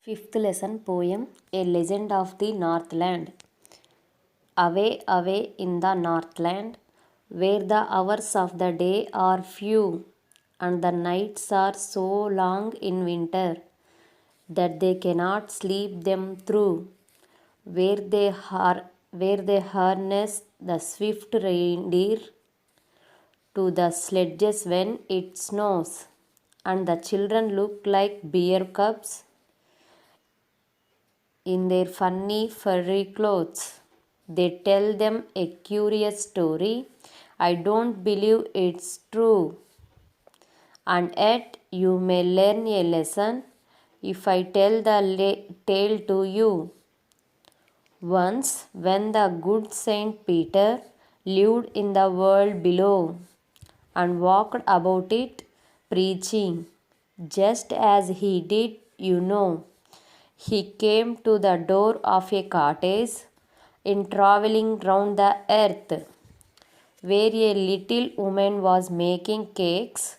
Fifth lesson poem A Legend of the Northland. Away, away in the Northland, where the hours of the day are few and the nights are so long in winter that they cannot sleep them through, where they harness the swift reindeer to the sledges when it snows, and the children look like bear cubs in their funny furry clothes. They tell them a curious story. I don't believe it's true. And yet you may learn a lesson if I tell the tale to you. Once, when the good Saint Peter lived in the world below and walked about it preaching, just as he did, he came to the door of a cottage in traveling round the earth, where a little woman was making cakes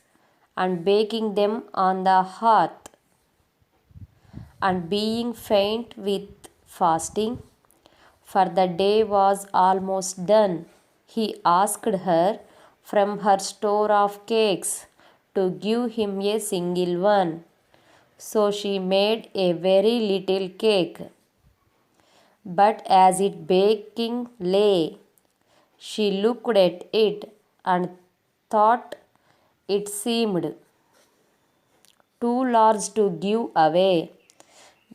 and baking them on the hearth, and being faint with fasting, for the day was almost done, he asked her from her store of cakes to give him a single one. So she made a very little cake. But as it baking lay, she looked at it and thought it seemed too large to give away.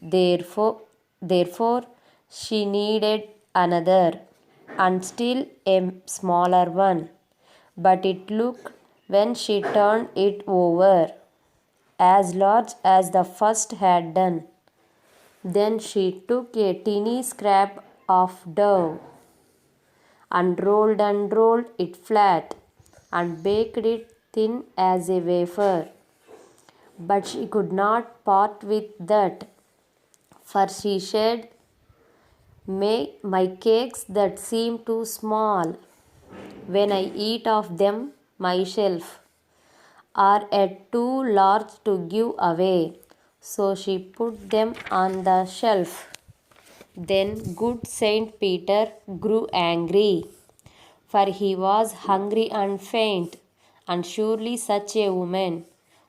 Therefore, she needed another and still a smaller one. But it looked, when she turned it over, as large as the first had done. Then she took a teeny scrap of dough and rolled it flat and baked it thin as a wafer. But she could not part with that, for she said, my cakes that seem too small when I eat of them myself are yet too large to give away. So she put them on the shelf. Then good Saint Peter grew angry, for he was hungry and faint, and surely such a woman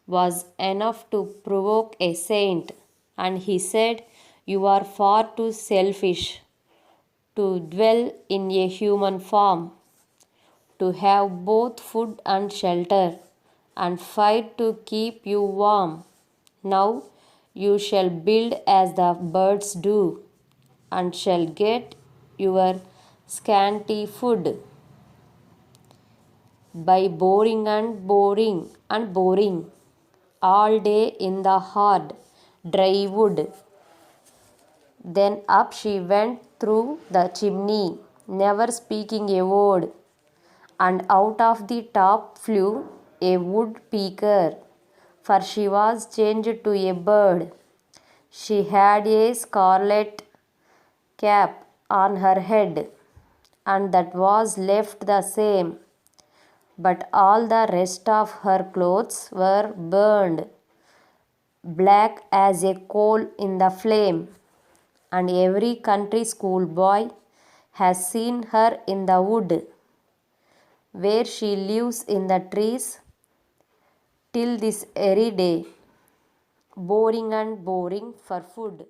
was enough to provoke a saint. And he said, you are far too selfish to dwell in a human form, to have both food and shelter, and fire to keep you warm. Now you shall build as the birds do, and shall get your scanty food by boring all day in the hard, dry wood. Then up she went through the chimney, never speaking a word, and out of the top flew a woodpecker, for she was changed to a bird. She had a scarlet cap on her head, and that was left the same, but all the rest of her clothes were burned black as a coal in the flame, and every country schoolboy has seen her in the wood, where she lives in the trees till this very day, boring for food.